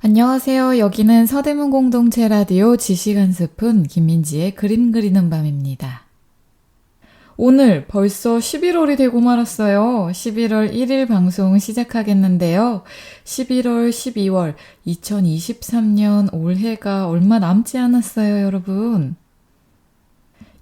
안녕하세요. 여기는 서대문 공동체 라디오 지식한 스푼 김민지의 그림 그리는 밤입니다. 오늘 벌써 11월이 되고 말았어요. 11월 1일 방송 시작하겠는데요. 11월, 12월, 2023년 올해가 얼마 남지 않았어요, 여러분.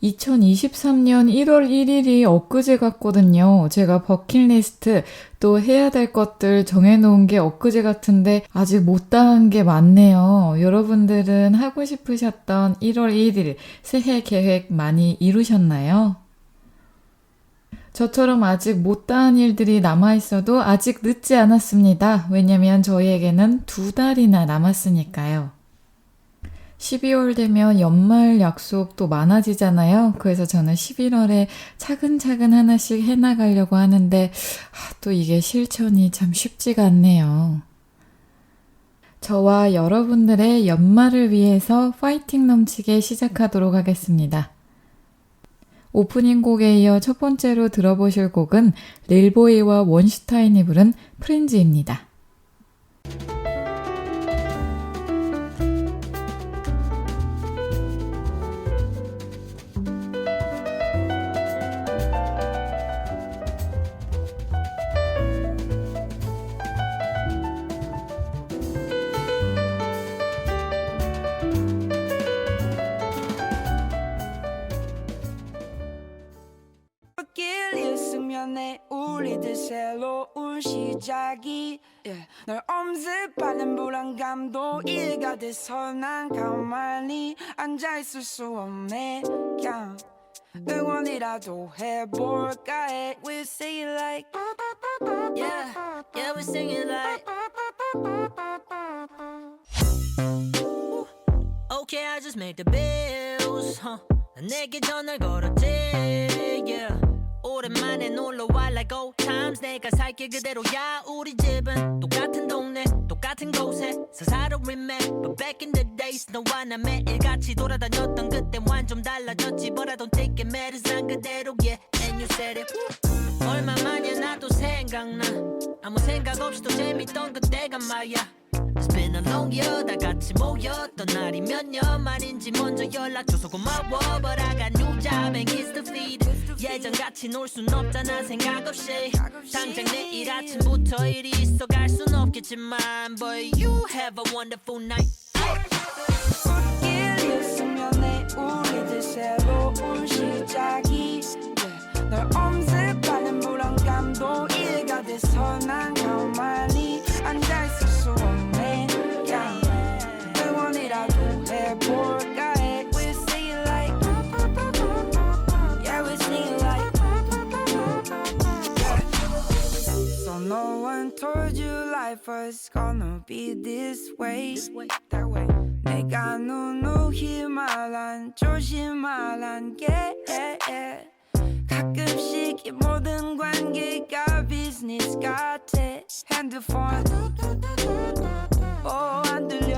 2023년 1월 1일이 엊그제 같거든요. 제가 버킷리스트 또 해야 될 것들 정해놓은 게 엊그제 같은데 아직 못 다 한 게 많네요. 여러분들은 하고 싶으셨던 1월 1일 새해 계획 많이 이루셨나요? 저처럼 아직 못 다 한 일들이 남아있어도 아직 늦지 않았습니다. 왜냐면 저희에게는 2달이나 남았으니까요. 12월 되면 연말 약속도 많아지잖아요. 그래서 저는 11월에 차근차근 하나씩 해나가려고 하는데 또 이게 실천이 참 쉽지가 않네요. 저와 여러분들의 연말을 위해서 파이팅 넘치게 시작하도록 하겠습니다. 오프닝 곡에 이어 첫 번째로 들어보실 곡은 릴보이와 원슈타인이 부른 프렌즈입니다. 우리들 새로운 시작이 널 엄습하는 불안감도 이해가 돼서 난 가만히 앉아있을 수 없네. 그냥 응원이라도 해볼까 해. We sing it like Yeah we sing it like Okay I just made the bills 내게 전화를 걸었지 yeah. 오랜만에 놀러와 like old times 내가 살게 그대로야 우리 집은 똑같은 동네 똑같은 곳에 서사로 remake But back in the days 너와 나 매일같이 돌아다녔던 그때와는 좀 달라졌지 But I don't take it matters 난 그대로 yeah And you said it 얼마만이야 나도 생각나 아무 생각 없이도 재밌던 그때가 말야 It's been a long year 다 같이 모였던 날이 몇 년 만인지 먼저 연락 줘서 고마워 But I got new job and kids to feed 예전같이 놀 순 없잖아 생각 없이 당장 내일 아침부터 일이 있어 갈 순 없겠지만 But you have a wonderful night 꽃길 있으면 내 우리들 새로운 시작이 널 엄습하는 불안감도 이해가 돼서 난 가만히 앉아있을 수 없네 응원이라도 해볼까 해 We sing it like Yeah we sing it like So no one told you life was gonna be this way That way 내가 누누이 말한 조심하란 게 가끔씩 이 모든 관계가 비즈니스 같아 핸드폰 안 들려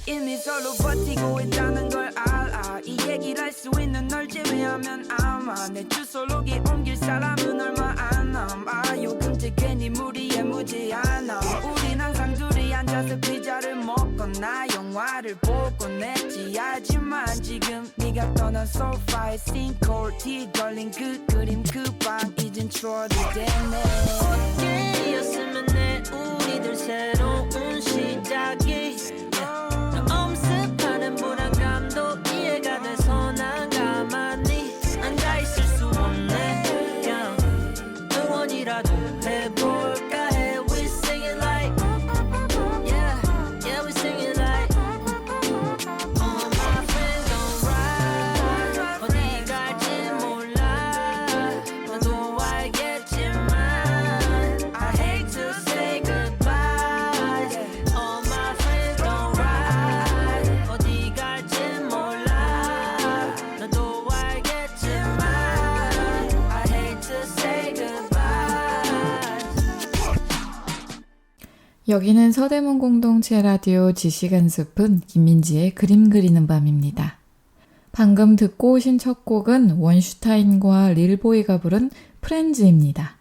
이미 서로 버티고 있다는 걸 알아 이 얘기를 할 수 있는 널 제외하면 아마 내 주소록에 옮길 사람은 얼마 안 남아 요금제 괜히 무리에 무제한 우린 항상 둘이 앉아서 피자를 먹거나 영화를 보곤 했지 하지만 지금 네가 떠난 소파에 싱크홀 티 걸린 그 그림 그 방 이젠 추억이 됐네 꽃길이었으면 내 우리들 새로운 시작이 엄습하는 불안감도 이해가 돼서 난 가만히 앉아있을 수 없네 그냥 응원이라도 해볼까 해 We sing it like Yeah we sing it like All my friends don't ride 어디 갈지 몰라 너도 알겠지만 I hate to say goodbye All my friends don't ride 어디 갈지 몰라 너도 알겠지만 I hate to say goodbye 여기는 서대문 공동체 라디오 지식한 스푼 김민지의 그림 그리는 밤입니다. 방금 듣고 오신 첫 곡은 원슈타인과 릴보이가 부른 프렌즈입니다.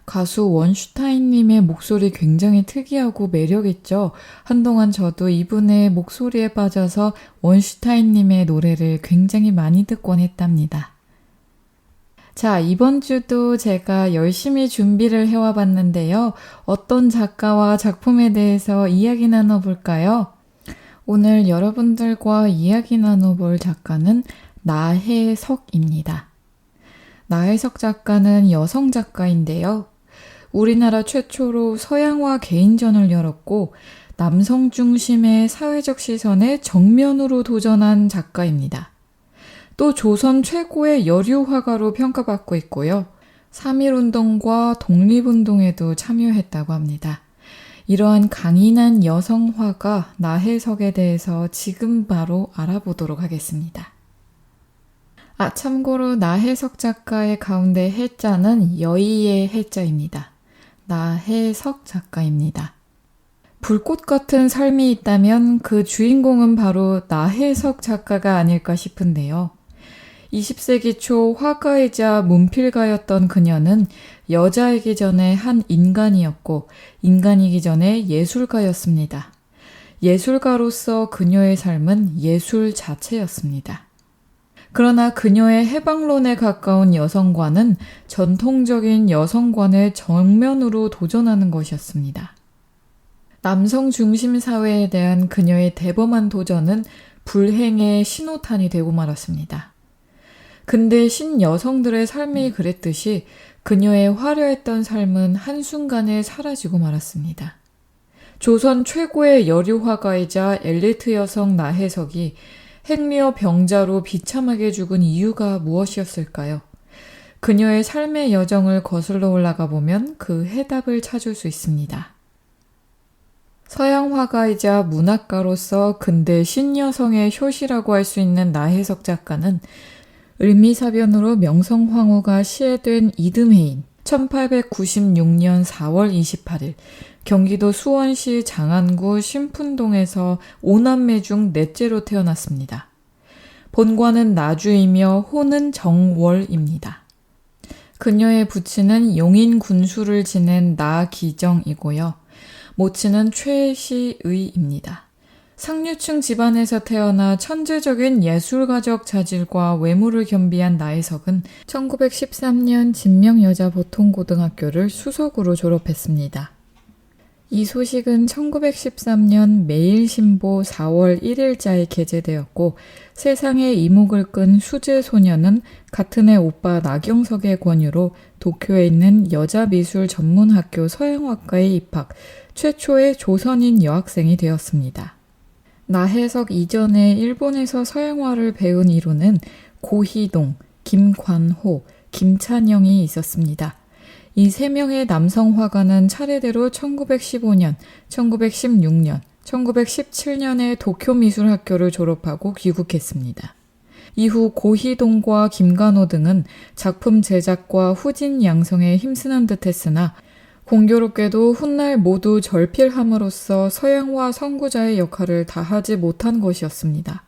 가수 원슈타인님의 목소리 굉장히 특이하고 매력있죠. 한동안 저도 이분의 목소리에 빠져서 원슈타인님의 노래를 굉장히 많이 듣곤 했답니다. 자, 이번 주도 제가 열심히 준비를 해와 봤는데요. 어떤 작가와 작품에 대해서 이야기 나눠볼까요? 오늘 여러분들과 이야기 나눠볼 작가는 나혜석입니다. 나혜석 작가는 여성 작가인데요. 우리나라 최초로 서양화 개인전을 열었고 남성 중심의 사회적 시선에 정면으로 도전한 작가입니다. 또 조선 최고의 여류 화가로 평가받고 있고요. 3.1운동과 독립운동에도 참여했다고 합니다. 이러한 강인한 여성 화가 나혜석에 대해서 지금 바로 알아보도록 하겠습니다. 참고로 나혜석 작가의 가운데 해자는 여의의 해자입니다. 나혜석 작가입니다. 불꽃 같은 삶이 있다면 그 주인공은 바로 나혜석 작가가 아닐까 싶은데요. 20세기 초 화가이자 문필가였던 그녀는 여자이기 전에 한 인간이었고 인간이기 전에 예술가였습니다. 예술가로서 그녀의 삶은 예술 자체였습니다. 그러나 그녀의 해방론에 가까운 여성관은 전통적인 여성관의 정면으로 도전하는 것이었습니다. 남성 중심 사회에 대한 그녀의 대범한 도전은 불행의 신호탄이 되고 말았습니다. 근대 신여성들의 삶이 그랬듯이 그녀의 화려했던 삶은 한순간에 사라지고 말았습니다. 조선 최고의 여류화가이자 엘리트 여성 나혜석이 행리어 병자로 비참하게 죽은 이유가 무엇이었을까요? 그녀의 삶의 여정을 거슬러 올라가 보면 그 해답을 찾을 수 있습니다. 서양 화가이자 문학가로서 근대 신여성의 효시라고 할 수 있는 나혜석 작가는 을미사변으로 명성황후가 시해된 이듬해인 1896년 4월 28일 경기도 수원시 장안구 신푼동에서 5남매 중 넷째로 태어났습니다. 본관은 나주이며 호는 정월입니다. 그녀의 부친은 용인 군수를 지낸 나기정이고요. 모친은 최시의입니다. 상류층 집안에서 태어나 천재적인 예술가적 자질과 외모를 겸비한 나혜석은 1913년 진명여자보통고등학교를 수석으로 졸업했습니다. 이 소식은 1913년 매일신보 4월 1일자에 게재되었고 세상의 이목을 끈 수제소녀는 같은 해 오빠 나경석의 권유로 도쿄에 있는 여자미술전문학교 서양학과에 입학, 최초의 조선인 여학생이 되었습니다. 나혜석 이전에 일본에서 서양화를 배운 이로는 고희동, 김관호, 김찬영이 있었습니다. 이 세 명의 남성 화가는 차례대로 1915년, 1916년, 1917년에 도쿄미술학교를 졸업하고 귀국했습니다. 이후 고희동과 김관호 등은 작품 제작과 후진 양성에 힘쓰는 듯 했으나 공교롭게도 훗날 모두 절필함으로써 서양화 선구자의 역할을 다하지 못한 것이었습니다.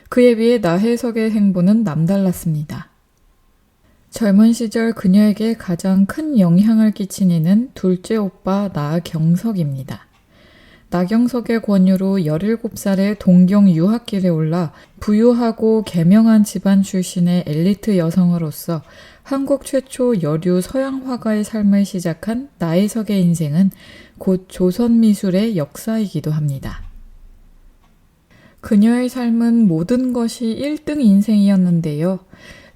그에 비해 나혜석의 행보는 남달랐습니다. 젊은 시절 그녀에게 가장 큰 영향을 끼친 이는 둘째 오빠 나경석입니다. 나경석의 권유로 17살에 동경 유학길에 올라 부유하고 개명한 집안 출신의 엘리트 여성으로서 한국 최초 여류 서양 화가의 삶을 시작한 나혜석의 인생은 곧 조선 미술의 역사이기도 합니다. 그녀의 삶은 모든 것이 1등 인생이었는데요.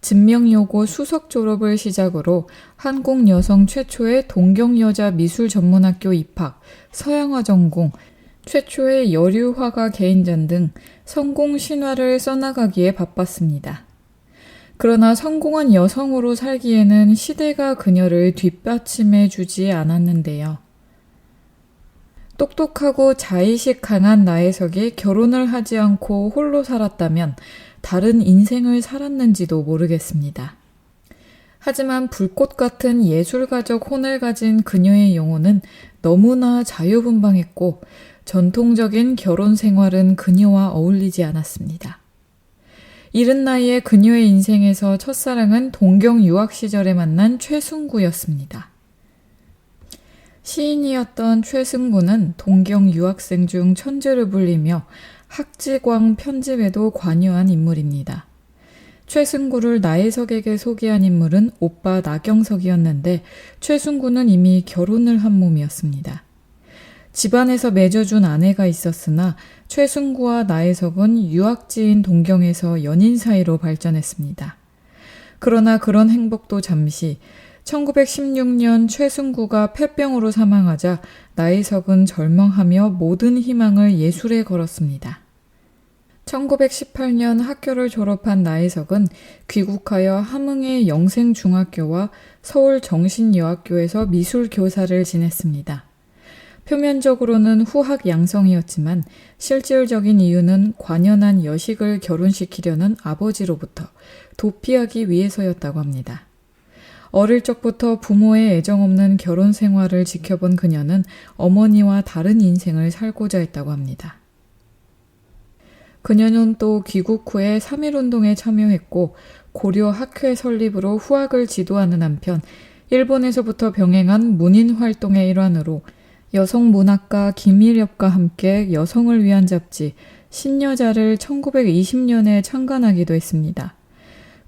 진명여고 수석 졸업을 시작으로 한국 여성 최초의 동경여자 미술전문학교 입학, 서양화 전공, 최초의 여류화가 개인전 등 성공 신화를 써나가기에 바빴습니다. 그러나 성공한 여성으로 살기에는 시대가 그녀를 뒷받침해 주지 않았는데요. 똑똑하고 자의식 강한 나혜석이 결혼을 하지 않고 홀로 살았다면 다른 인생을 살았는지도 모르겠습니다. 하지만 불꽃 같은 예술가적 혼을 가진 그녀의 영혼은 너무나 자유분방했고 전통적인 결혼 생활은 그녀와 어울리지 않았습니다. 이른 나이에 그녀의 인생에서 첫사랑은 동경 유학 시절에 만난 최순구였습니다. 시인이었던 최승구는 동경 유학생 중 천재로 불리며 학지광 편집에도 관여한 인물입니다. 최승구를 나혜석에게 소개한 인물은 오빠 나경석이었는데 최승구는 이미 결혼을 한 몸이었습니다. 집안에서 맺어준 아내가 있었으나 최승구와 나혜석은 유학지인 동경에서 연인 사이로 발전했습니다. 그러나 그런 행복도 잠시 1916년 최승구가 폐병으로 사망하자 나혜석은 절망하며 모든 희망을 예술에 걸었습니다. 1918년 학교를 졸업한 나혜석은 귀국하여 함흥의 영생중학교와 서울정신여학교에서 미술교사를 지냈습니다. 표면적으로는 후학 양성이었지만 실질적인 이유는 관연한 여식을 결혼시키려는 아버지로부터 도피하기 위해서였다고 합니다. 어릴 적부터 부모의 애정 없는 결혼 생활을 지켜본 그녀는 어머니와 다른 인생을 살고자 했다고 합니다. 그녀는 또 귀국 후에 3.1운동에 참여했고 고려 학회 설립으로 후학을 지도하는 한편 일본에서부터 병행한 문인 활동의 일환으로 여성문학가 김일엽과 함께 여성을 위한 잡지 신여자를 1920년에 창간하기도 했습니다.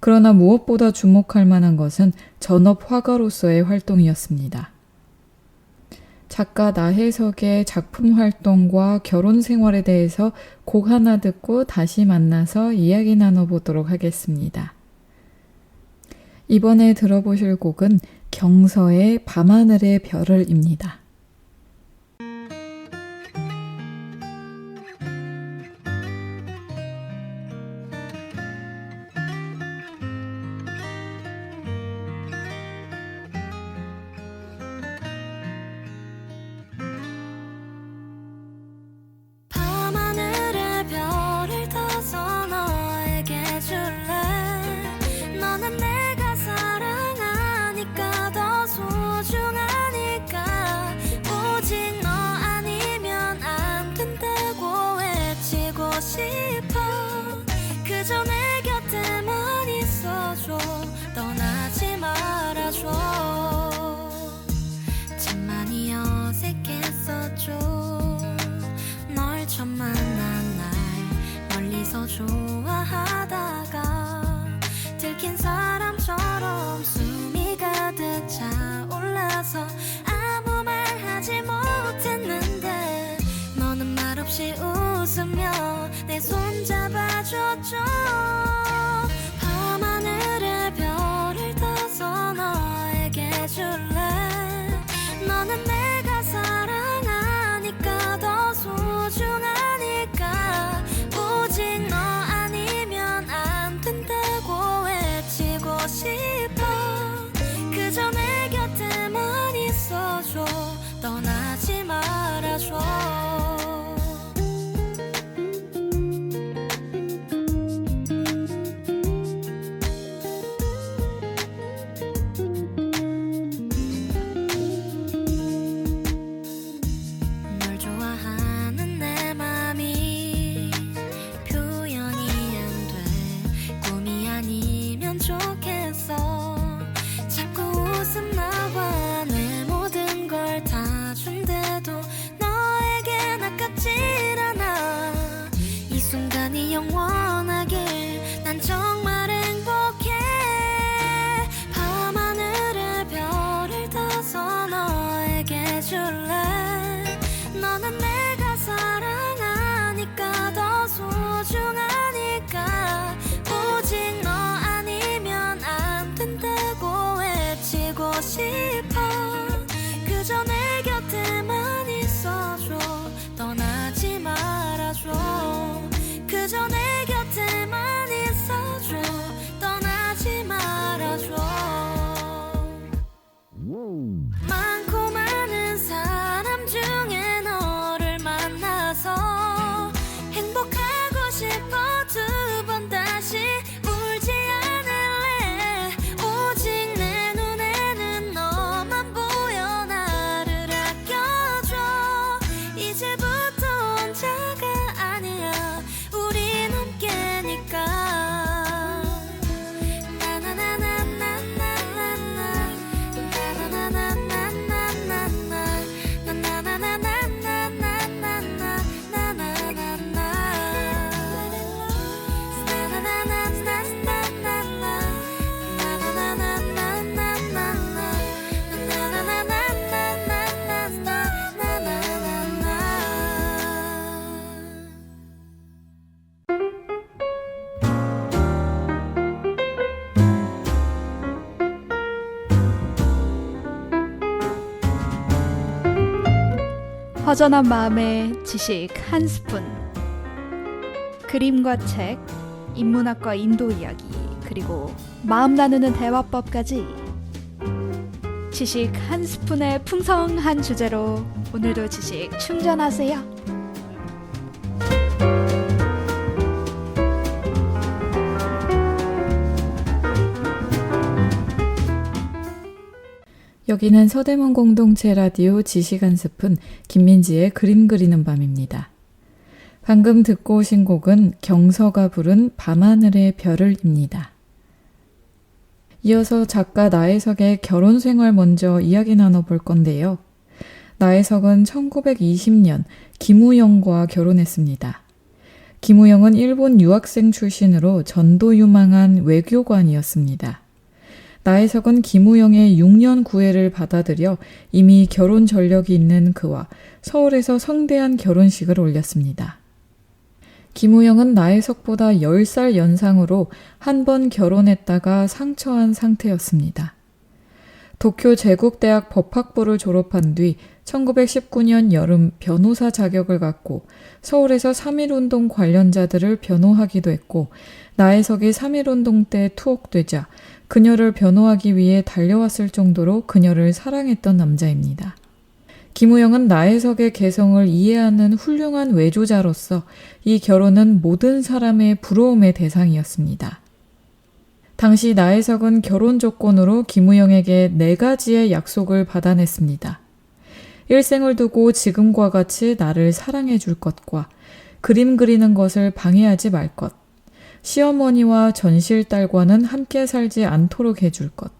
그러나 무엇보다 주목할 만한 것은 전업 화가로서의 활동이었습니다. 작가 나혜석의 작품 활동과 결혼 생활에 대해서 곡 하나 듣고 다시 만나서 이야기 나눠보도록 하겠습니다. 이번에 들어보실 곡은 경서의 밤하늘의 별을입니다. 밤하늘의 별을 떠서 너에게 줄래. 너는 내가 사랑하니까 더 소중하니까 허전한 마음에 지식 한 스푼. 그림과 책, 인문학과 인도 이야기, 그리고 마음 나누는 대화법까지. 지식 한 스푼의 풍성한 주제로 오늘도 지식 충전하세요. 여기는 서대문 공동체 라디오 지식 한 스푼 김민지의 그림 그리는 밤입니다. 방금 듣고 오신 곡은 경서가 부른 밤하늘의 별을입니다. 이어서 작가 나혜석의 결혼 생활 먼저 이야기 나눠볼 건데요. 나혜석은 1920년 김우영과 결혼했습니다. 김우영은 일본 유학생 출신으로 전도유망한 외교관이었습니다. 나혜석은 김우영의 6년 구애를 받아들여 이미 결혼 전력이 있는 그와 서울에서 성대한 결혼식을 올렸습니다. 김우영은 나혜석보다 10살 연상으로 한 번 결혼했다가 상처한 상태였습니다. 도쿄 제국대학 법학부를 졸업한 뒤 1919년 여름 변호사 자격을 갖고 서울에서 3.1운동 관련자들을 변호하기도 했고 나혜석이 3.1운동 때 투옥되자 그녀를 변호하기 위해 달려왔을 정도로 그녀를 사랑했던 남자입니다. 김우영은 나혜석의 개성을 이해하는 훌륭한 외조자로서 이 결혼은 모든 사람의 부러움의 대상이었습니다. 당시 나혜석은 결혼 조건으로 김우영에게 4가지의 약속을 받아냈습니다. 일생을 두고 지금과 같이 나를 사랑해 줄 것과 그림 그리는 것을 방해하지 말 것, 시어머니와 전실딸과는 함께 살지 않도록 해줄 것,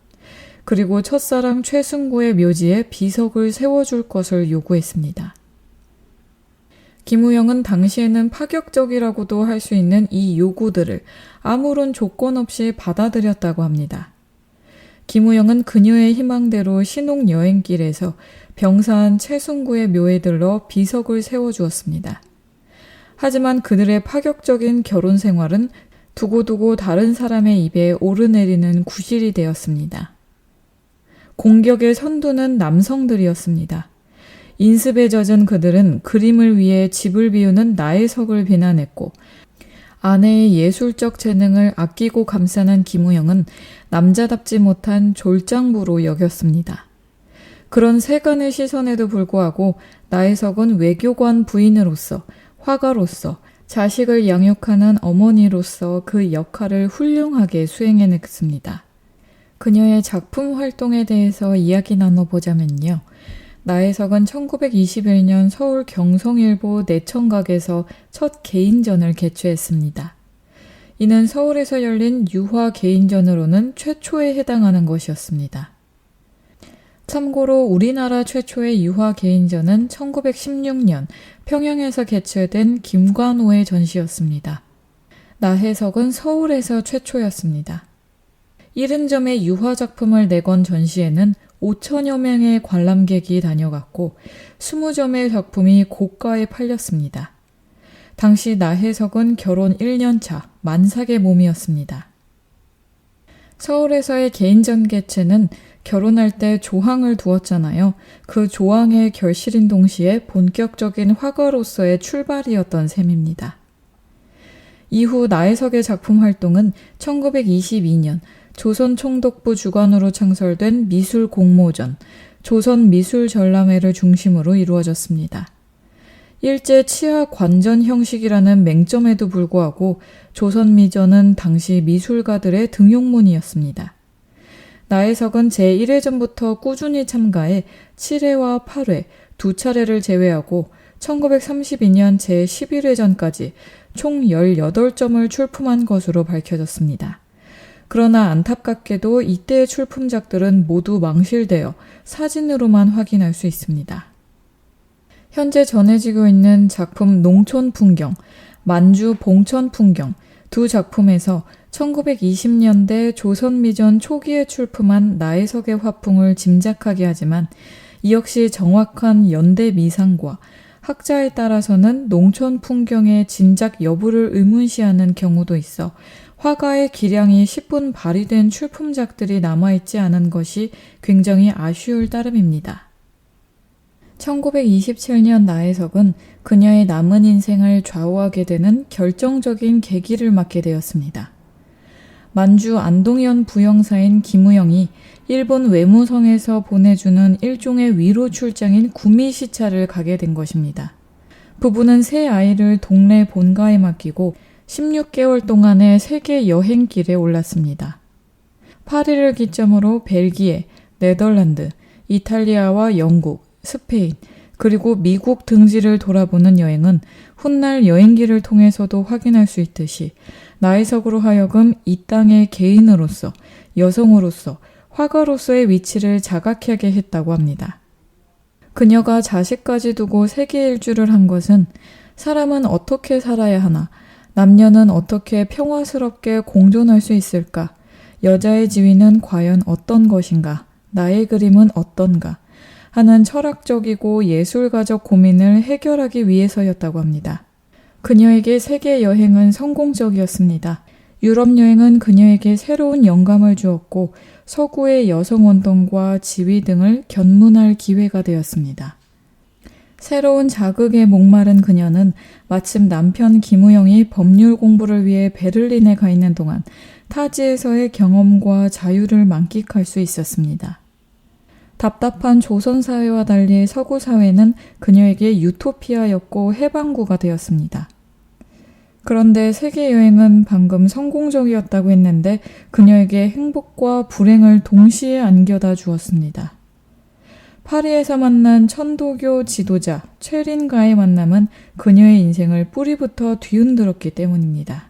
그리고 첫사랑 최승구의 묘지에 비석을 세워줄 것을 요구했습니다. 김우영은 당시에는 파격적이라고도 할 수 있는 이 요구들을 아무런 조건 없이 받아들였다고 합니다. 김우영은 그녀의 희망대로 신혼여행길에서 병사한 최승구의 묘에 들러 비석을 세워주었습니다. 하지만 그들의 파격적인 결혼 생활은 두고두고 다른 사람의 입에 오르내리는 구실이 되었습니다. 공격의 선두는 남성들이었습니다. 인습에 젖은 그들은 그림을 위해 집을 비우는 나혜석을 비난했고 아내의 예술적 재능을 아끼고 감싸는 김우영은 남자답지 못한 졸장부로 여겼습니다. 그런 세간의 시선에도 불구하고 나혜석은 외교관 부인으로서, 화가로서, 자식을 양육하는 어머니로서 그 역할을 훌륭하게 수행해냈습니다. 그녀의 작품 활동에 대해서 이야기 나눠보자면요. 나혜석은 1921년 서울 경성일보 내청각에서 첫 개인전을 개최했습니다. 이는 서울에서 열린 유화 개인전으로는 최초에 해당하는 것이었습니다. 참고로 우리나라 최초의 유화 개인전은 1916년 평양에서 개최된 김관호의 전시였습니다. 나혜석은 서울에서 최초였습니다. 70점의 유화 작품을 내건 전시에는 5천여 명의 관람객이 다녀갔고 20점의 작품이 고가에 팔렸습니다. 당시 나혜석은 결혼 1년차 만삭의 몸이었습니다. 서울에서의 개인전 개최는 결혼할 때 조항을 두었잖아요. 그 조항의 결실인 동시에 본격적인 화가로서의 출발이었던 셈입니다. 이후 나혜석의 작품 활동은 1922년 조선총독부 주관으로 창설된 미술공모전, 조선미술전람회를 중심으로 이루어졌습니다. 일제 치하 관전 형식이라는 맹점에도 불구하고 조선미전은 당시 미술가들의 등용문이었습니다. 나혜석은 제1회전부터 꾸준히 참가해 7회와 8회, 2차례를 제외하고 1932년 제11회전까지 총 18점을 출품한 것으로 밝혀졌습니다. 그러나 안타깝게도 이때의 출품작들은 모두 망실되어 사진으로만 확인할 수 있습니다. 현재 전해지고 있는 작품 농촌 풍경, 만주 봉천 풍경 두 작품에서 1920년대 조선미전 초기에 출품한 나혜석의 화풍을 짐작하게 하지만 이 역시 정확한 연대 미상과 학자에 따라서는 농촌 풍경의 진작 여부를 의문시하는 경우도 있어 화가의 기량이 10분 발휘된 출품작들이 남아있지 않은 것이 굉장히 아쉬울 따름입니다. 1927년 나혜석은 그녀의 남은 인생을 좌우하게 되는 결정적인 계기를 맞게 되었습니다. 만주 안동현 부영사인 김우영이 일본 외무성에서 보내주는 일종의 위로 출장인 구미시차를 가게 된 것입니다. 부부는 새 아이를 동네 본가에 맡기고 16개월 동안의 세계 여행길에 올랐습니다. 파리를 기점으로 벨기에, 네덜란드, 이탈리아와 영국, 스페인, 그리고 미국 등지를 돌아보는 여행은 훗날 여행기를 통해서도 확인할 수 있듯이 나혜석으로 하여금 이 땅의 개인으로서, 여성으로서, 화가로서의 위치를 자각하게 했다고 합니다. 그녀가 자식까지 두고 세계 일주를 한 것은 사람은 어떻게 살아야 하나, 남녀는 어떻게 평화스럽게 공존할 수 있을까, 여자의 지위는 과연 어떤 것인가, 나의 그림은 어떤가 하는 철학적이고 예술가적 고민을 해결하기 위해서였다고 합니다. 그녀에게 세계 여행은 성공적이었습니다. 유럽 여행은 그녀에게 새로운 영감을 주었고 서구의 여성운동과 지위 등을 견문할 기회가 되었습니다. 새로운 자극에 목마른 그녀는 마침 남편 김우영이 법률 공부를 위해 베를린에 가 있는 동안 타지에서의 경험과 자유를 만끽할 수 있었습니다. 답답한 조선사회와 달리 서구사회는 그녀에게 유토피아였고 해방구가 되었습니다. 그런데 세계여행은 방금 성공적이었다고 했는데 그녀에게 행복과 불행을 동시에 안겨다 주었습니다. 파리에서 만난 천도교 지도자 최린과의 만남은 그녀의 인생을 뿌리부터 뒤흔들었기 때문입니다.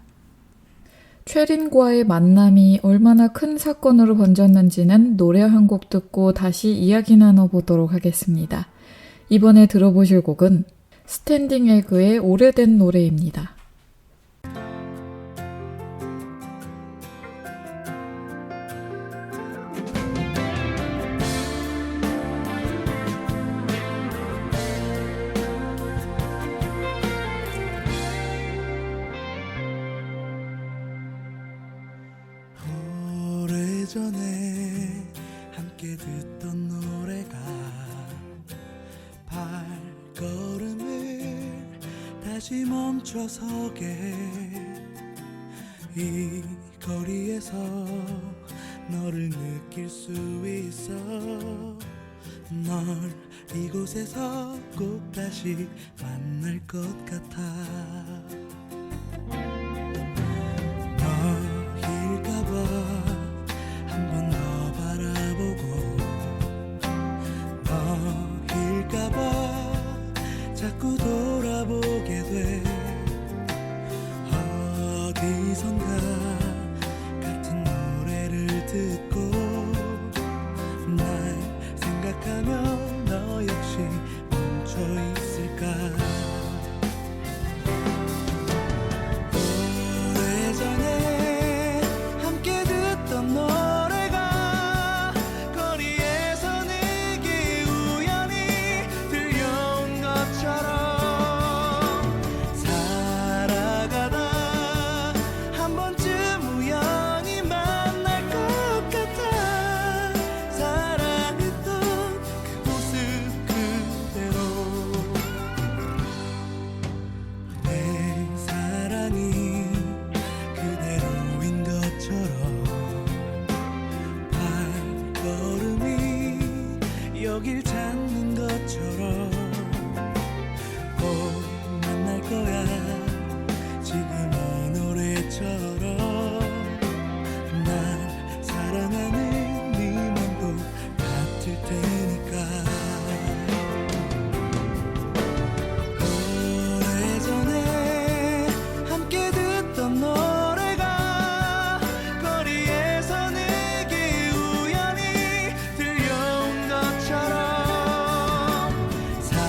최린과의 만남이 얼마나 큰 사건으로 번졌는지는 노래 한 곡 듣고 다시 이야기 나눠보도록 하겠습니다. 이번에 들어보실 곡은 스탠딩 에그의 오래된 노래입니다. 오래전에 함께 듣던 노래가 발걸음을 다시 멈춰서게 이 거리에서 너를 느낄 수 있어 널 이곳에서 꼭 다시 만날 것 같아 너일까봐 한 번 더 바라보고 너일까봐 자꾸 돌아보게 돼 어디선가 같은 노래를 듣고 날 생각하며 너 역시 멈춰 있을까 오래전에 함께 듣던 노래가 거리에서 내게 우연히 들려온 것처럼 살아가다 한 번쯤 우연히 만날 것 같아 사랑했던 그 모습 그대로 내 사랑이 그대로인 것처럼 발걸음이 여길 찾는 것처럼 꼭 만날 거야 지금 이 노래처럼 날 사랑하는 네 맘도 같을 테니까 오래전에 함께 듣던 노래가 거리에서 내게 우연히 들려온 것처럼 살아가다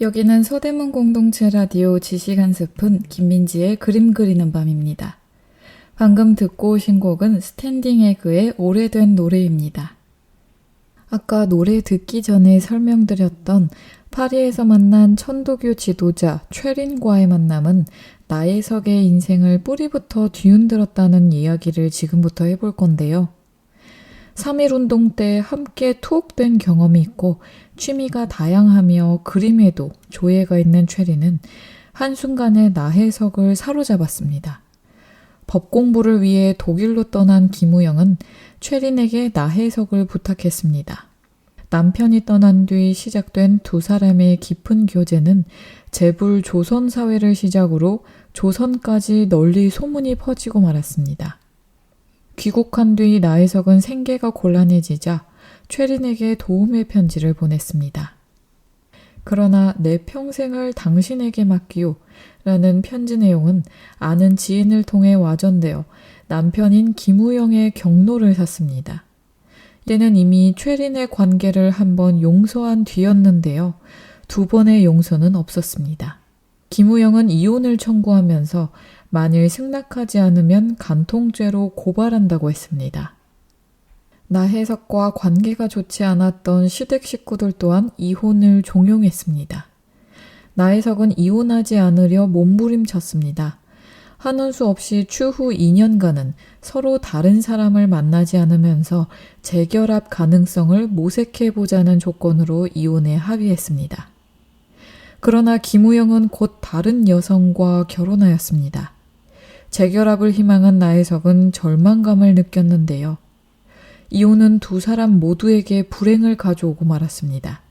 여기는 서대문 공동체 라디오 지식 한 스푼 김민지의 그림 그리는 밤입니다. 방금 듣고 오신 곡은 스탠딩 에그의 오래된 노래입니다. 아까 노래 듣기 전에 설명드렸던 파리에서 만난 천도교 지도자 최린과의 만남은 나혜석의 인생을 뿌리부터 뒤흔들었다는 이야기를 지금부터 해볼 건데요. 3.1운동 때 함께 투옥된 경험이 있고 취미가 다양하며 그림에도 조예가 있는 최린은 한순간에 나혜석을 사로잡았습니다. 법 공부를 위해 독일로 떠난 김우영은 최린에게 나혜석을 부탁했습니다. 남편이 떠난 뒤 시작된 두 사람의 깊은 교제는 재불 조선 사회를 시작으로 조선까지 널리 소문이 퍼지고 말았습니다. 귀국한 뒤 나혜석은 생계가 곤란해지자 최린에게 도움의 편지를 보냈습니다. 그러나 내 평생을 당신에게 맡기요 라는 편지 내용은 아는 지인을 통해 와전되어 남편인 김우영의 경로를 샀습니다. 이때는 이미 최린의 관계를 한번 용서한 뒤였는데요. 두 번의 용서는 없었습니다. 김우영은 이혼을 청구하면서 만일 승낙하지 않으면 간통죄로 고발한다고 했습니다. 나혜석과 관계가 좋지 않았던 시댁 식구들 또한 이혼을 종용했습니다. 나혜석은 이혼하지 않으려 몸부림쳤습니다. 하는 수 없이 추후 2년간은 서로 다른 사람을 만나지 않으면서 재결합 가능성을 모색해보자는 조건으로 이혼에 합의했습니다. 그러나 김우영은 곧 다른 여성과 결혼하였습니다. 재결합을 희망한 나혜석은 절망감을 느꼈는데요. 이혼은 두 사람 모두에게 불행을 가져오고 말았습니다.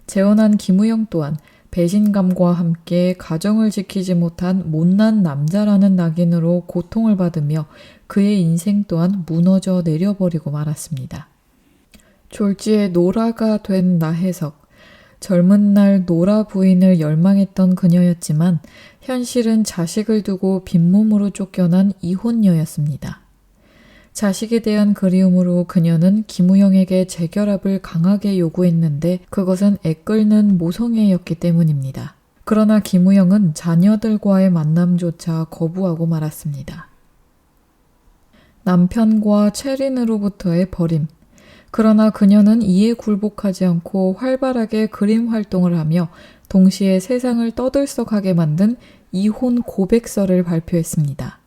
재혼한 김우영 또한 배신감과 함께 가정을 지키지 못한 못난 남자라는 낙인으로 고통을 받으며 그의 인생 또한 무너져 내려버리고 말았습니다. 졸지에 노라가 된 나혜석. 젊은 날 노라 부인을 열망했던 그녀였지만 현실은 자식을 두고 빈몸으로 쫓겨난 이혼녀였습니다. 자식에 대한 그리움으로 그녀는 김우영에게 재결합을 강하게 요구했는데 그것은 애끓는 모성애였기 때문입니다. 그러나 김우영은 자녀들과의 만남조차 거부하고 말았습니다. 남편과 최린으로부터의 버림. 그러나 그녀는 이에 굴복하지 않고 활발하게 그림 활동을 하며 동시에 세상을 떠들썩하게 만든 이혼 고백서를 발표했습니다.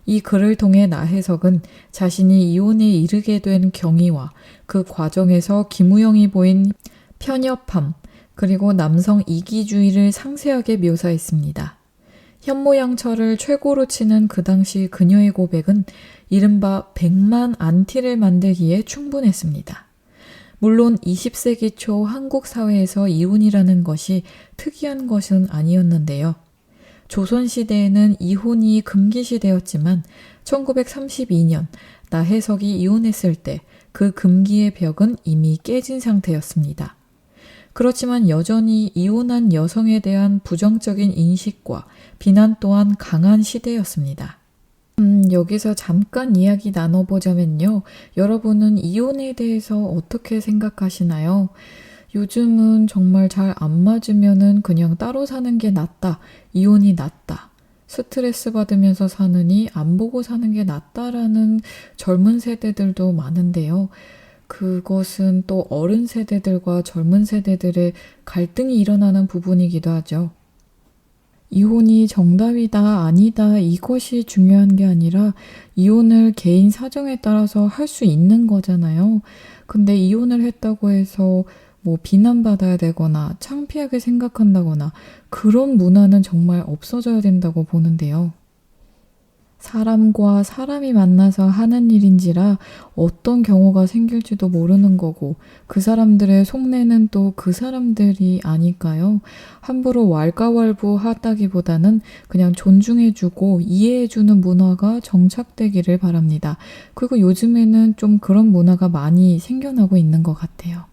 이 글을 통해 나혜석은 자신이 이혼에 이르게 된 경위와 그 과정에서 김우영이 보인 편협함 그리고 남성 이기주의를 상세하게 묘사했습니다. 현모양처를 최고로 치는 그 당시 그녀의 고백은 이른바 100만 안티를 만들기에 충분했습니다. 물론 20세기 초 한국 사회에서 이혼이라는 것이 특이한 것은 아니었는데요. 조선시대에는 이혼이 금기시되었지만 1932년 나혜석이 이혼했을 때 그 금기의 벽은 이미 깨진 상태였습니다. 그렇지만 여전히 이혼한 여성에 대한 부정적인 인식과 비난 또한 강한 시대였습니다. 여기서 잠깐 이야기 나눠보자면요. 여러분은 이혼에 대해서 어떻게 생각하시나요? 요즘은 정말 잘 안 맞으면은 그냥 따로 사는 게 낫다. 이혼이 낫다. 스트레스 받으면서 사느니 안 보고 사는 게 낫다라는 젊은 세대들도 많은데요. 그것은 또 어른 세대들과 젊은 세대들의 갈등이 일어나는 부분이기도 하죠. 이혼이 정답이다, 아니다, 이것이 중요한 게 아니라 이혼을 개인 사정에 따라서 할 수 있는 거잖아요. 근데 이혼을 했다고 해서 뭐 비난받아야 되거나 창피하게 생각한다거나 그런 문화는 정말 없어져야 된다고 보는데요. 사람과 사람이 만나서 하는 일인지라 어떤 경우가 생길지도 모르는 거고 그 사람들의 속내는 또 그 사람들이 아니까요. 함부로 왈가왈부하다기보다는 그냥 존중해주고 이해해주는 문화가 정착되기를 바랍니다. 그리고 요즘에는 좀 그런 문화가 많이 생겨나고 있는 것 같아요.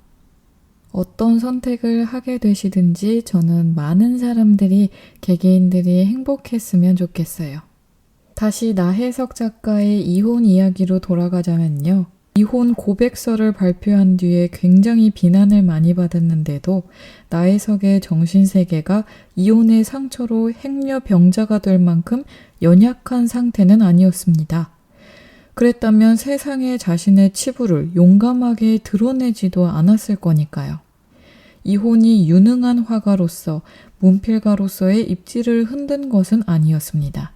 어떤 선택을 하게 되시든지 저는 많은 사람들이, 개개인들이 행복했으면 좋겠어요. 다시 나혜석 작가의 이혼 이야기로 돌아가자면요. 이혼 고백서를 발표한 뒤에 굉장히 비난을 많이 받았는데도 나혜석의 정신세계가 이혼의 상처로 행여병자가 될 만큼 연약한 상태는 아니었습니다. 그랬다면 세상에 자신의 치부를 용감하게 드러내지도 않았을 거니까요. 이혼이 유능한 화가로서 문필가로서의 입지를 흔든 것은 아니었습니다.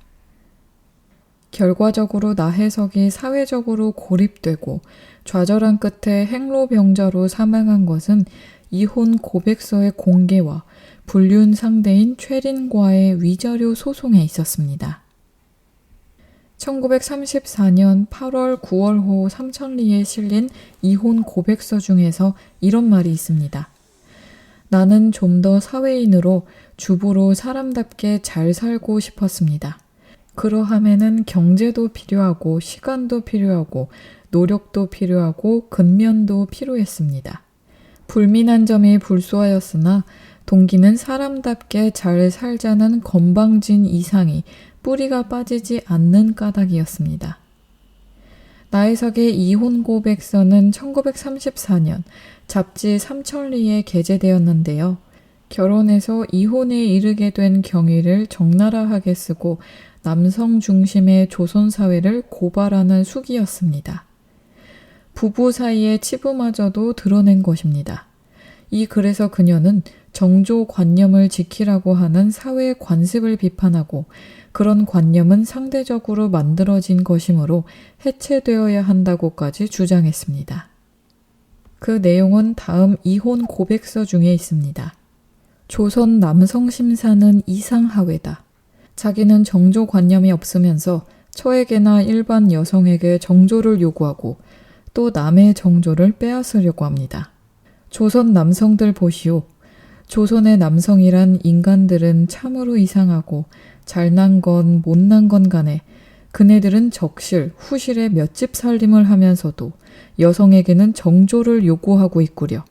결과적으로 나혜석이 사회적으로 고립되고 좌절한 끝에 행로병자로 사망한 것은 이혼 고백서의 공개와 불륜 상대인 최린과의 위자료 소송에 있었습니다. 1934년 8월 9월호 삼천리에 실린 이혼 고백서 중에서 이런 말이 있습니다. 나는 좀 더 사회인으로 주부로 사람답게 잘 살고 싶었습니다. 그러함에는 경제도 필요하고 시간도 필요하고 노력도 필요하고 근면도 필요했습니다. 불민한 점이 불소하였으나 동기는 사람답게 잘 살자는 건방진 이상이 뿌리가 빠지지 않는 까닭이었습니다. 나혜석의 이혼 고백서는 1934년 잡지 삼천리에 게재되었는데요. 결혼해서 이혼에 이르게 된 경위를 적나라하게 쓰고 남성 중심의 조선사회를 고발하는 수기였습니다. 부부 사이의 치부마저도 드러낸 것입니다. 이 글에서 그녀는 정조관념을 지키라고 하는 사회의 관습을 비판하고 그런 관념은 상대적으로 만들어진 것이므로 해체되어야 한다고까지 주장했습니다. 그 내용은 다음 이혼 고백서 중에 있습니다. 조선 남성심사는 이상하외다. 자기는 정조관념이 없으면서 처에게나 일반 여성에게 정조를 요구하고 또 남의 정조를 빼앗으려고 합니다. 조선 남성들 보시오. 조선의 남성이란 인간들은 참으로 이상하고 잘난 건 못난 건 간에 그네들은 적실, 후실의 몇 집 살림을 하면서도 여성에게는 정조를 요구하고 있구려.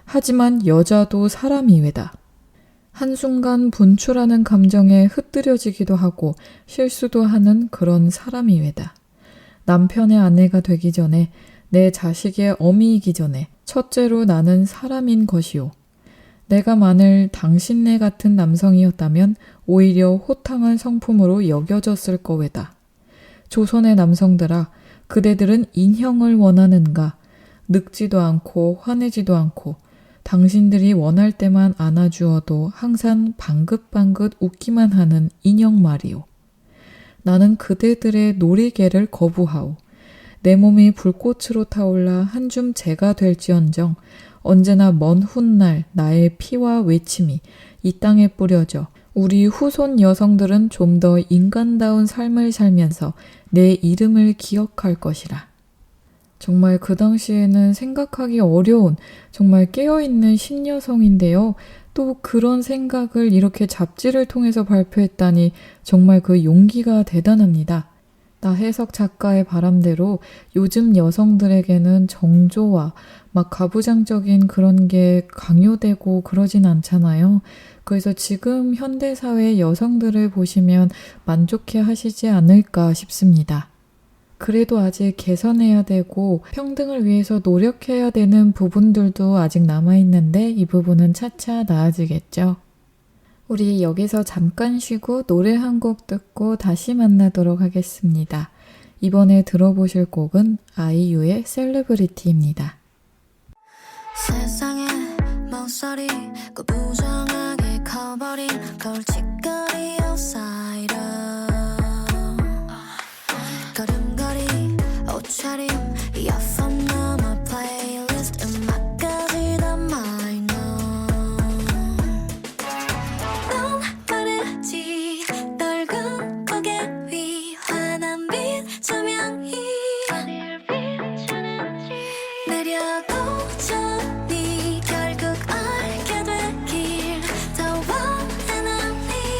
하지만 여자도 사람이외다. 한순간 분출하는 감정에 흩뜨려지기도 하고 실수도 하는 그런 사람이외다. 남편의 아내가 되기 전에 내 자식의 어미이기 전에 첫째로 나는 사람인 것이오. 내가 만일 당신네 같은 남성이었다면 오히려 호탕한 성품으로 여겨졌을 거외다. 조선의 남성들아, 그대들은 인형을 원하는가? 늙지도 않고 화내지도 않고 당신들이 원할 때만 안아주어도 항상 방긋방긋 웃기만 하는 인형 말이오. 나는 그대들의 놀이개를 거부하오. 내 몸이 불꽃으로 타올라 한 줌 재가 될지언정 언제나 먼 훗날 나의 피와 외침이 이 땅에 뿌려져 우리 후손 여성들은 좀 더 인간다운 삶을 살면서 내 이름을 기억할 것이라. 정말 그 당시에는 생각하기 어려운 정말 깨어있는 신여성인데요. 또 그런 생각을 이렇게 잡지를 통해서 발표했다니 정말 그 용기가 대단합니다. 나혜석 작가의 바람대로 요즘 여성들에게는 정조와 막 가부장적인 그런 게 강요되고 그러진 않잖아요. 그래서 지금 현대사회 여성들을 보시면 만족해 하시지 않을까 싶습니다. 그래도 아직 개선해야 되고 평등을 위해서 노력해야 되는 부분들도 아직 남아있는데 이 부분은 차차 나아지겠죠. 우리 여기서 잠깐 쉬고 노래 한 곡 듣고 다시 만나도록 하겠습니다. 이번에 들어보실 곡은 아이유의 셀레브리티입니다. 세상에 모서리 그 부정하게 커버린 골칫거리 outsider 걸음걸이 옷차림 이어폰 넘어 플레이리스트 음악까지 다 minor 넌 빠르지 널군 고개 위 환한 빛 조명이 어딜 비추는지 내려도 결국 알게 되길 더 원해 난 네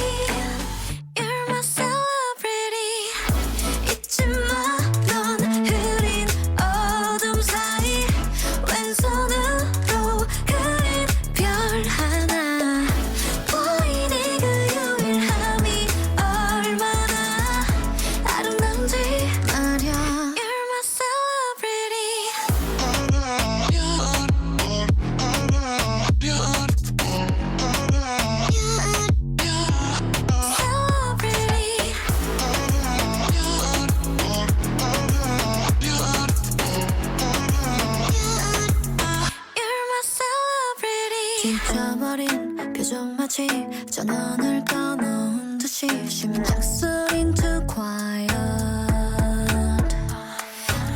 반짝거린 표정 마치 전원을 꺼놓은 듯이 심장 소린 too quiet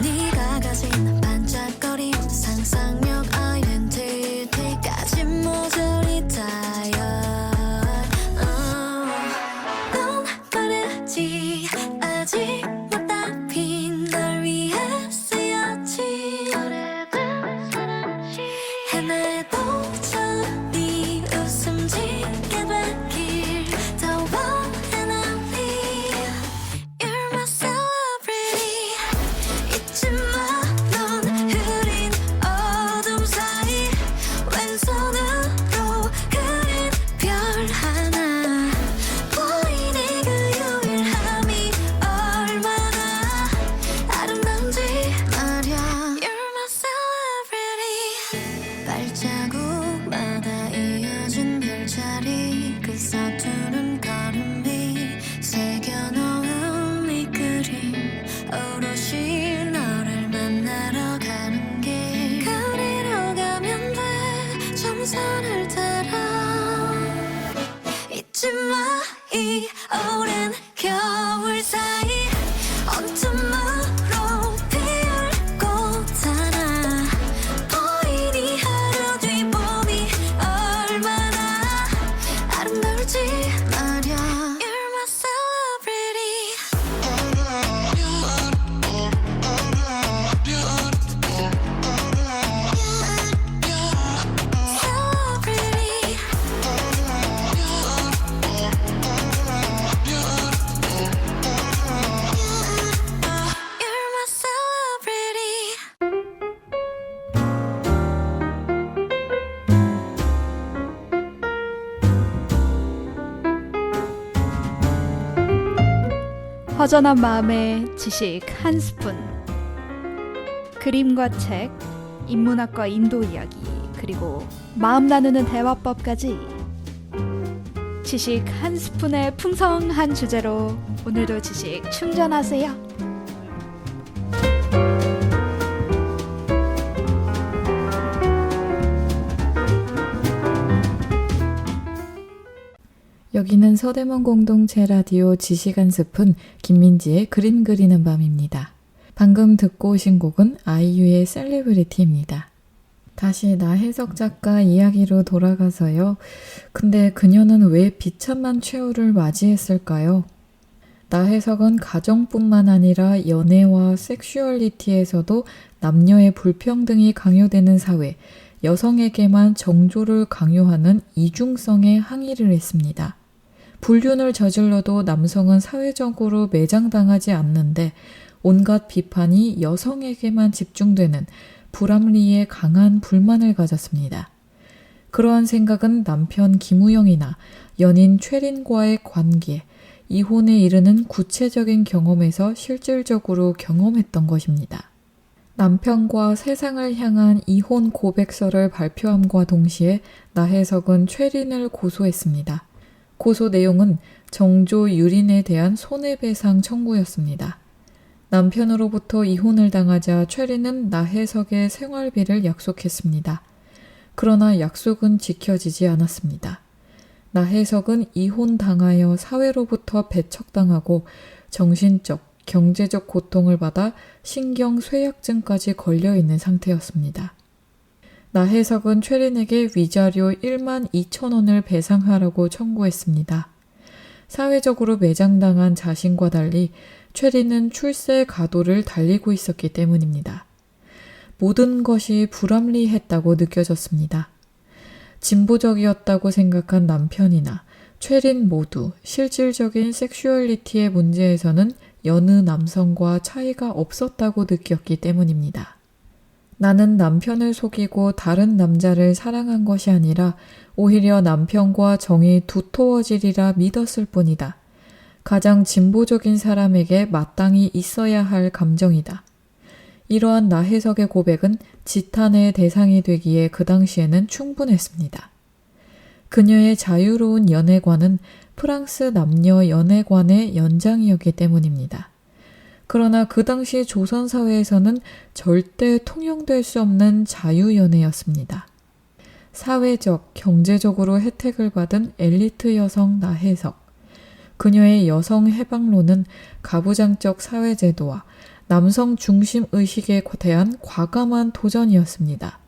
네가 가진 반짝거린 상상력 아이덴티티까지 모조리 tired 넌 빠르지 아직 못 답인 널 위해 쓰였지 헤매도 저네 웃음 짓게 되길 더 원해나니 You're my celebrity 잊지 마 넌 흐린 어둠 사이 왼손으로 그린 별 하나 보이니 그 유일함이 얼마나 아름다운지 말야 You're my celebrity 발자국마다 이어진 별자리 그 서투른 걸음이 새겨놓은 이 그림 오롯이 너를 만나러 가는 길 그리로 가면 돼 정선을 따라 잊지 마 이 오랜 겨울 사이 온tum으로 피울 꽃 하나 보이니 하루 뒤 봄이 얼마나 아름다울지 말야 You're my celebrity celebrity You're my celebrity 허전한 마음에 지식 한 스푼. 그림과 책, 인문학과 인도 이야기, 그리고 마음 나누는 대화법까지 지식 한 스푼의 풍성한 주제로 오늘도 지식 충전하세요. 여기는 서대문 공동체 라디오 지식 한 스푼 김민지의 그림 그리는 밤입니다. 방금 듣고 오신 곡은 아이유의 셀레브리티입니다. 다시 나혜석 작가 이야기로 돌아가서요. 근데 그녀는 왜 비참한 최후를 맞이했을까요? 나혜석은 가정뿐만 아니라 연애와 섹슈얼리티에서도 남녀의 불평등이 강요되는 사회, 여성에게만 정조를 강요하는 이중성에 항의를 했습니다. 불륜을 저질러도 남성은 사회적으로 매장당하지 않는데 온갖 비판이 여성에게만 집중되는 불합리에 강한 불만을 가졌습니다. 그러한 생각은 남편 김우영이나 연인 최린과의 관계, 이혼에 이르는 구체적인 경험에서 실질적으로 경험했던 것입니다. 남편과 세상을 향한 이혼 고백서를 발표함과 동시에 나혜석은 최린을 고소했습니다. 고소 내용은 정조 유린에 대한 손해배상 청구였습니다. 남편으로부터 이혼을 당하자 최린은 나혜석의 생활비를 약속했습니다. 그러나 약속은 지켜지지 않았습니다. 나혜석은 이혼당하여 사회로부터 배척당하고 정신적, 경제적 고통을 받아 신경쇠약증까지 걸려있는 상태였습니다. 나혜석은 최린에게 위자료 1만 2천 원을 배상하라고 청구했습니다. 사회적으로 매장당한 자신과 달리 최린은 출세 가도를 달리고 있었기 때문입니다. 모든 것이 불합리했다고 느껴졌습니다. 진보적이었다고 생각한 남편이나 최린 모두 실질적인 섹슈얼리티의 문제에서는 여느 남성과 차이가 없었다고 느꼈기 때문입니다. 나는 남편을 속이고 다른 남자를 사랑한 것이 아니라 오히려 남편과 정이 두터워지리라 믿었을 뿐이다. 가장 진보적인 사람에게 마땅히 있어야 할 감정이다. 이러한 나혜석의 고백은 지탄의 대상이 되기에 그 당시에는 충분했습니다. 그녀의 자유로운 연애관은 프랑스 남녀 연애관의 연장이었기 때문입니다. 그러나 그 당시 조선사회에서는 절대 통용될 수 없는 자유연애였습니다. 사회적, 경제적으로 혜택을 받은 엘리트 여성 나혜석. 그녀의 여성 해방론은 가부장적 사회제도와 남성 중심 의식에 대한 과감한 도전이었습니다.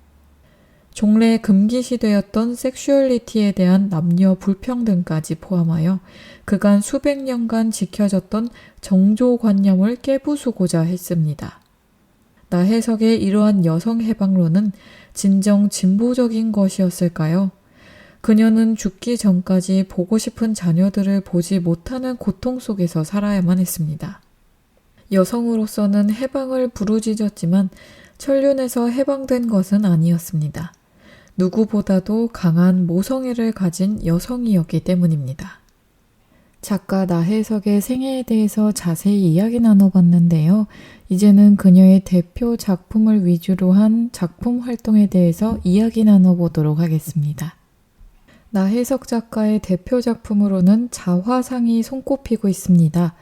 종래 금기시되었던 섹슈얼리티에 대한 남녀 불평등까지 포함하여 그간 수백 년간 지켜졌던 정조관념을 깨부수고자 했습니다. 나혜석의 이러한 여성 해방론은 진정 진보적인 것이었을까요? 그녀는 죽기 전까지 보고 싶은 자녀들을 보지 못하는 고통 속에서 살아야만 했습니다. 여성으로서는 해방을 부르짖었지만 천륜에서 해방된 것은 아니었습니다. 누구보다도 강한 모성애를 가진 여성이었기 때문입니다. 작가 나혜석의 생애에 대해서 자세히 이야기 나눠봤는데요. 이제는 그녀의 대표 작품을 위주로 한 작품 활동에 대해서 이야기 나눠보도록 하겠습니다. 나혜석 작가의 대표 작품으로는 자화상이 손꼽히고 있습니다.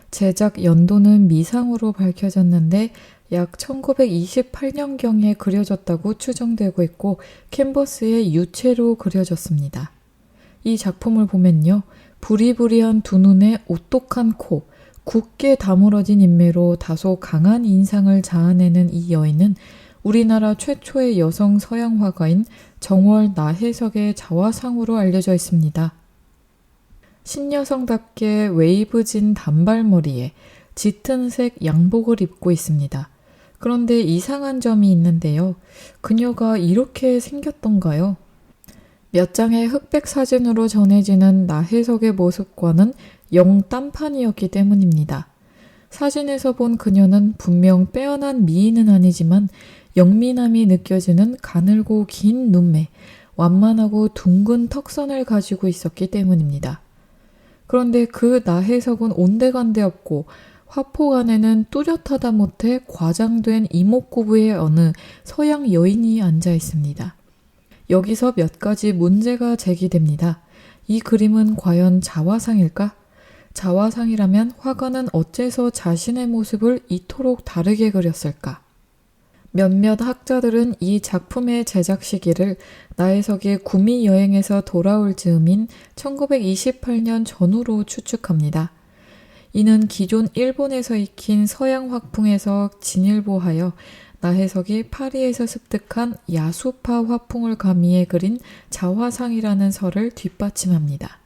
제작 연도는 미상으로 밝혀졌는데 약 1928년경에 그려졌다고 추정되고 있고 캔버스에 유체로 그려졌습니다. 이 작품을 보면요. 부리부리한 두 눈에 오똑한 코, 굳게 다물어진 인매로 다소 강한 인상을 자아내는 이 여인은 우리나라 최초의 여성 서양 화가인 정월 나혜석의 자화상으로 알려져 있습니다. 신여성답게 웨이브진 단발머리에 짙은 색 양복을 입고 있습니다. 그런데 이상한 점이 있는데요. 그녀가 이렇게 생겼던가요? 몇 장의 흑백 사진으로 전해지는 나혜석의 모습과는 영 딴판이었기 때문입니다. 사진에서 본 그녀는 분명 빼어난 미인은 아니지만 영민함이 느껴지는 가늘고 긴 눈매, 완만하고 둥근 턱선을 가지고 있었기 때문입니다. 그런데 그 나혜석은 온데간데 없고 화폭 안에는 뚜렷하다 못해 과장된 이목구부의 어느 서양 여인이 앉아 있습니다. 여기서 몇 가지 문제가 제기됩니다. 이 그림은 과연 자화상일까? 자화상이라면 화가는 어째서 자신의 모습을 이토록 다르게 그렸을까? 몇몇 학자들은 이 작품의 제작 시기를 나혜석의 구미 여행에서 돌아올 즈음인 1928년 전후로 추측합니다. 이는 기존 일본에서 익힌 서양 화풍에서 진일보하여 나혜석이 파리에서 습득한 야수파 화풍을 가미해 그린 자화상이라는 설을 뒷받침합니다.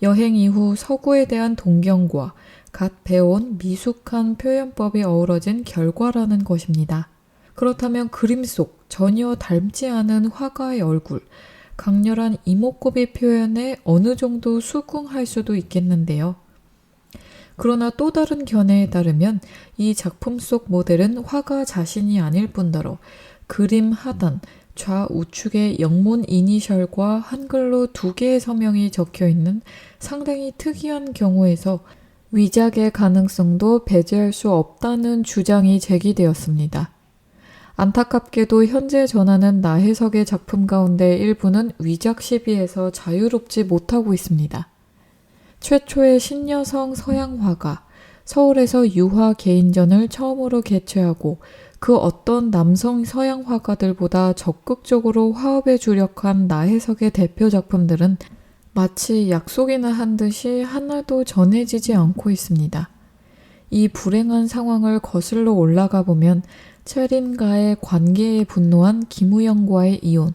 여행 이후 서구에 대한 동경과 갓 배워온 미숙한 표현법이 어우러진 결과라는 것입니다. 그렇다면 그림 속 전혀 닮지 않은 화가의 얼굴, 강렬한 이목구비 표현에 어느 정도 수긍할 수도 있겠는데요. 그러나 또 다른 견해에 따르면 이 작품 속 모델은 화가 자신이 아닐 뿐더러 그림 하단, 좌우측에 영문 이니셜과 한글로 2개의 서명이 적혀있는 상당히 특이한 경우에서 위작의 가능성도 배제할 수 없다는 주장이 제기되었습니다. 안타깝게도 현재 전하는 나혜석의 작품 가운데 일부는 위작 시비에서 자유롭지 못하고 있습니다. 최초의 신여성 서양 화가, 서울에서 유화 개인전을 처음으로 개최하고 그 어떤 남성 서양 화가들보다 적극적으로 화업에 주력한 나혜석의 대표 작품들은 마치 약속이나 한 듯이 하나도 전해지지 않고 있습니다. 이 불행한 상황을 거슬러 올라가 보면 체린과의 관계에 분노한 김우영과의 이혼,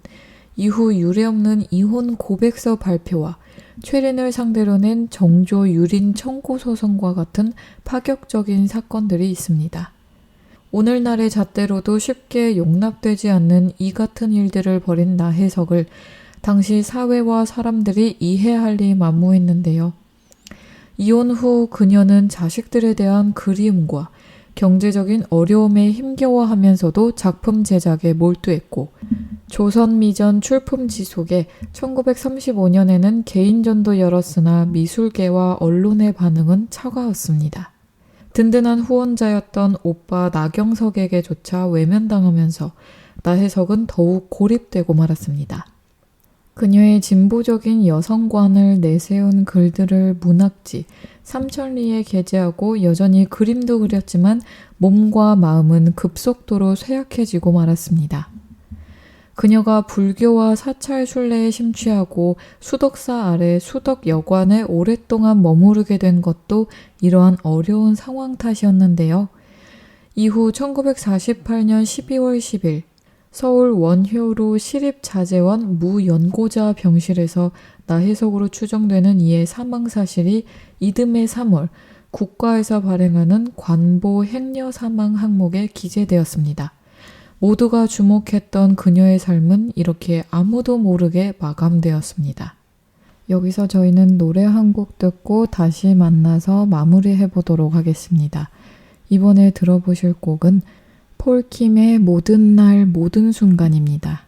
이후 유례없는 이혼 고백서 발표와 최린을 상대로 낸 정조 유린 청구 소송과 같은 파격적인 사건들이 있습니다. 오늘날의 잣대로도 쉽게 용납되지 않는 이 같은 일들을 벌인 나혜석을 당시 사회와 사람들이 이해할 리 만무했는데요. 이혼 후 그녀는 자식들에 대한 그리움과 경제적인 어려움에 힘겨워하면서도 작품 제작에 몰두했고 조선미전 출품지 속에 1935년에는 개인전도 열었으나 미술계와 언론의 반응은 차가웠습니다. 든든한 후원자였던 오빠 나경석에게조차 외면당하면서 나혜석은 더욱 고립되고 말았습니다. 그녀의 진보적인 여성관을 내세운 글들을 문학지 삼천리에 게재하고 여전히 그림도 그렸지만 몸과 마음은 급속도로 쇠약해지고 말았습니다. 그녀가 불교와 사찰 순례에 심취하고 수덕사 아래 수덕 여관에 오랫동안 머무르게 된 것도 이러한 어려운 상황 탓이었는데요. 이후 1948년 12월 10일 서울 원효로 시립자재원 무연고자 병실에서 나해석으로 추정되는 이의 사망 사실이 이듬해 3월 국가에서 발행하는 관보 행여 사망 항목에 기재되었습니다. 모두가 주목했던 그녀의 삶은 이렇게 아무도 모르게 마감되었습니다. 여기서 저희는 노래 한 곡 듣고 다시 만나서 마무리해 보도록 하겠습니다. 이번에 들어보실 곡은 폴킴의 모든 날 모든 순간입니다.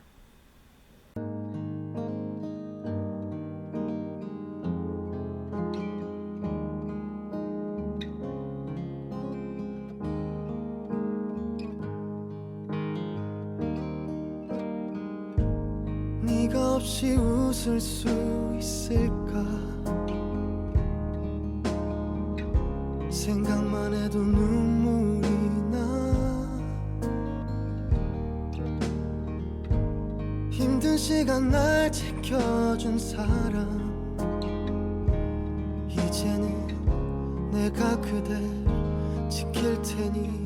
네가 없이 웃을 수 있을까 생각만 해도 눈물이 나 힘든 시간 날 지켜준 사람 이제는 내가 그댈 지킬 테니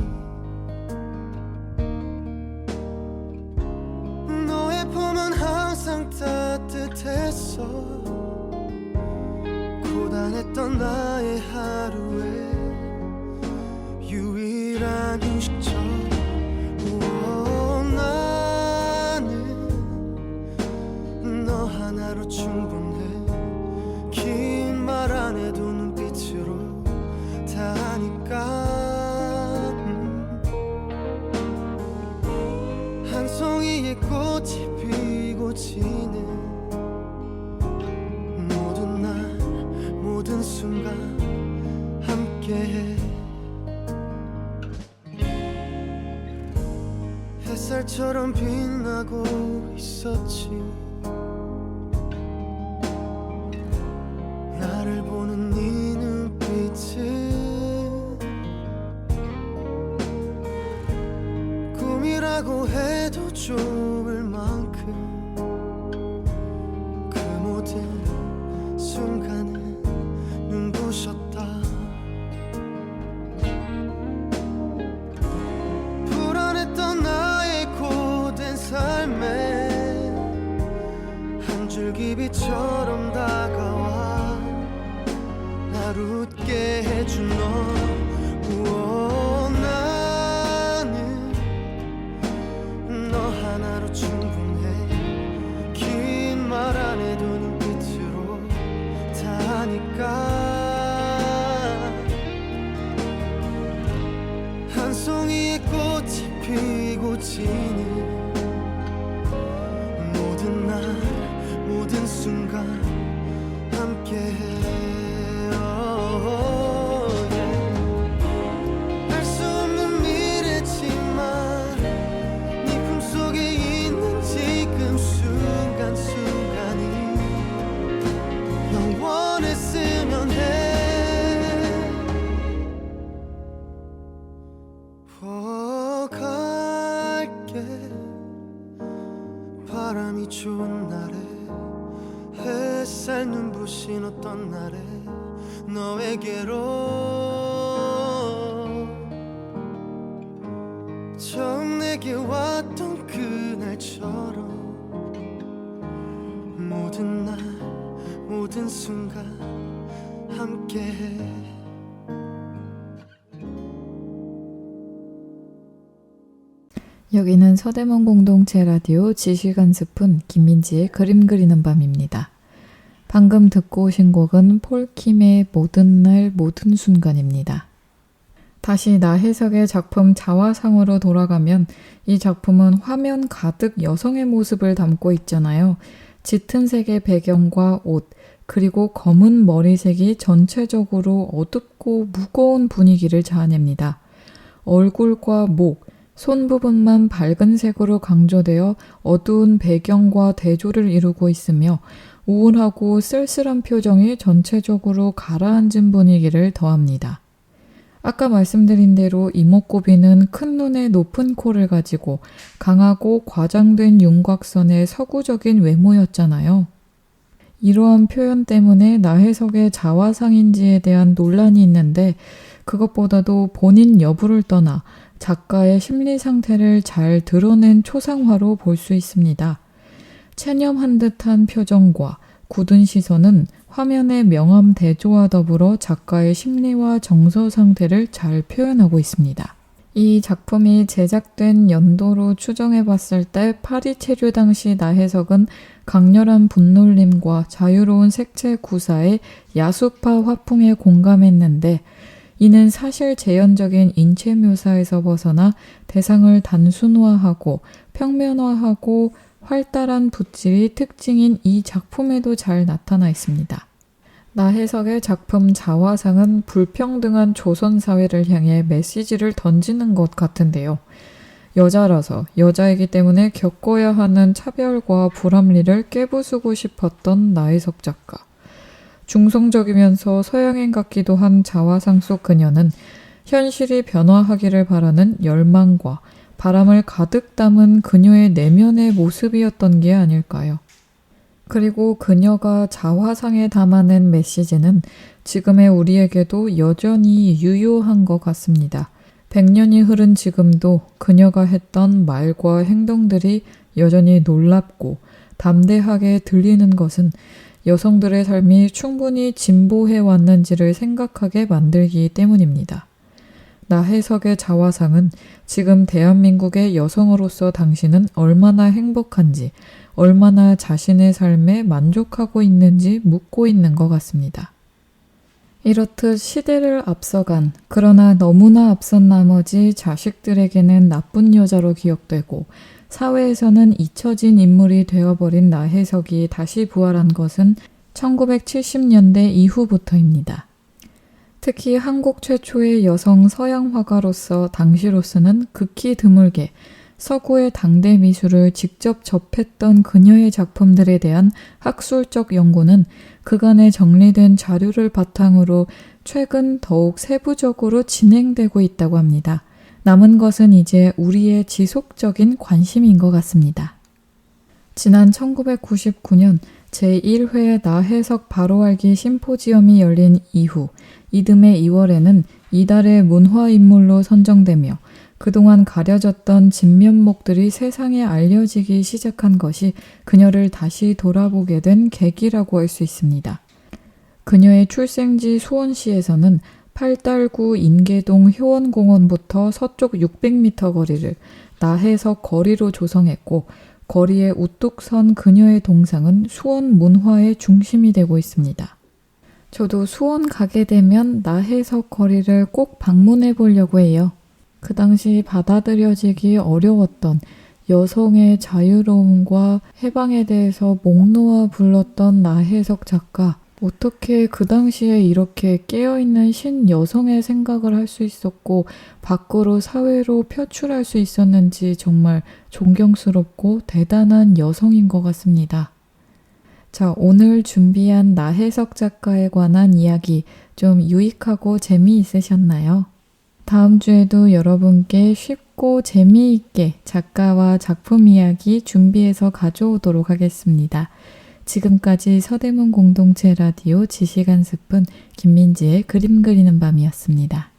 너의 품은 항상 따뜻했어 고단했던 나의 하루에 유일한 휴식처 나는 너 하나로 충분해 긴 말 안 해도 눈빛으로 다 아니까 한 송이의 꽃이 피고 지는 모든 날 모든 순간 함께해 햇살처럼 빛나고 있었지 나를 보는 네 눈빛은 꿈이라고 해도 좋을 만큼 그 모든 순간은 눈부셨다 불안했던 나의 고된 삶에 한 줄기비처럼 다가와 날 웃게 해준 너 나는 너 하나로 충분해 긴 말 안 해도 눈빛으로 다 아니까 한 송이의 꽃이 피고 지는 모든 날 모든 순간 함께해 알 수 없는 미래지만 네 품속에 있는 지금 순간순간이 영원했으면 해 갈게 바람이 좋은 날에 햇살 눈부신 어떤 날에 너에게로 처음 내게 왔던 그날처럼 모든 날 모든 순간 함께해 여기는 서대문 공동체 라디오 지식 한 스푼 김민지의 그림 그리는 밤입니다. 방금 듣고 오신 곡은 폴킴의 모든 날 모든 순간입니다. 다시 나해석의 작품 자화상으로 돌아가면 이 작품은 화면 가득 여성의 모습을 담고 있잖아요. 짙은 색의 배경과 옷, 그리고 검은 머리색이 전체적으로 어둡고 무거운 분위기를 자아냅니다. 얼굴과 목, 손 부분만 밝은 색으로 강조되어 어두운 배경과 대조를 이루고 있으며 우울하고 쓸쓸한 표정이 전체적으로 가라앉은 분위기를 더합니다. 아까 말씀드린 대로 이목구비는 큰 눈에 높은 코를 가지고 강하고 과장된 윤곽선의 서구적인 외모였잖아요. 이러한 표현 때문에 나혜석의 자화상인지에 대한 논란이 있는데 그것보다도 본인 여부를 떠나 작가의 심리 상태를 잘 드러낸 초상화로 볼 수 있습니다. 체념한 듯한 표정과 굳은 시선은 화면의 명암 대조와 더불어 작가의 심리와 정서 상태를 잘 표현하고 있습니다. 이 작품이 제작된 연도로 추정해 봤을 때 파리 체류 당시 나혜석은 강렬한 분놀림과 자유로운 색채 구사의 야수파 화풍에 공감했는데 이는 사실 재현적인 인체 묘사에서 벗어나 대상을 단순화하고 평면화하고 활달한 붓질이 특징인 이 작품에도 잘 나타나 있습니다. 나혜석의 작품 자화상은 불평등한 조선사회를 향해 메시지를 던지는 것 같은데요. 여자라서 여자이기 때문에 겪어야 하는 차별과 불합리를 깨부수고 싶었던 나혜석 작가. 중성적이면서 서양인 같기도 한 자화상 속 그녀는 현실이 변화하기를 바라는 열망과 바람을 가득 담은 그녀의 내면의 모습이었던 게 아닐까요? 그리고 그녀가 자화상에 담아낸 메시지는 지금의 우리에게도 여전히 유효한 것 같습니다. 100년이 흐른 지금도 그녀가 했던 말과 행동들이 여전히 놀랍고 담대하게 들리는 것은 여성들의 삶이 충분히 진보해 왔는지를 생각하게 만들기 때문입니다. 나혜석의 자화상은 지금 대한민국의 여성으로서 당신은 얼마나 행복한지, 얼마나 자신의 삶에 만족하고 있는지 묻고 있는 것 같습니다. 이렇듯 시대를 앞서간, 그러나 너무나 앞선 나머지 자식들에게는 나쁜 여자로 기억되고 사회에서는 잊혀진 인물이 되어버린 나혜석이 다시 부활한 것은 1970년대 이후부터입니다. 특히 한국 최초의 여성 서양 화가로서 당시로서는 극히 드물게 서구의 당대 미술을 직접 접했던 그녀의 작품들에 대한 학술적 연구는 그간에 정리된 자료를 바탕으로 최근 더욱 세부적으로 진행되고 있다고 합니다. 남은 것은 이제 우리의 지속적인 관심인 것 같습니다. 지난 1999년 제1회 나혜석 바로알기 심포지엄이 열린 이후 이듬해 2월에는 이달의 문화인물로 선정되며 그동안 가려졌던 진면목들이 세상에 알려지기 시작한 것이 그녀를 다시 돌아보게 된 계기라고 할 수 있습니다. 그녀의 출생지 수원시에서는 팔달구 인계동 효원공원부터 서쪽 600m 거리를 나혜석 거리로 조성했고 거리에 우뚝 선 그녀의 동상은 수원 문화의 중심이 되고 있습니다. 저도 수원 가게 되면 나혜석 거리를 꼭 방문해 보려고 해요. 그 당시 받아들여지기 어려웠던 여성의 자유로움과 해방에 대해서 목 놓아 불렀던 나혜석 작가. 어떻게 그 당시에 이렇게 깨어있는 신여성의 생각을 할 수 있었고 밖으로 사회로 표출할 수 있었는지 정말 존경스럽고 대단한 여성인 것 같습니다. 자, 오늘 준비한 나혜석 작가에 관한 이야기 좀 유익하고 재미있으셨나요? 다음 주에도 여러분께 쉽고 재미있게 작가와 작품 이야기 준비해서 가져오도록 하겠습니다. 지금까지 서대문 공동체 라디오 지식 한 스푼 김민지의 그림 그리는 밤이었습니다.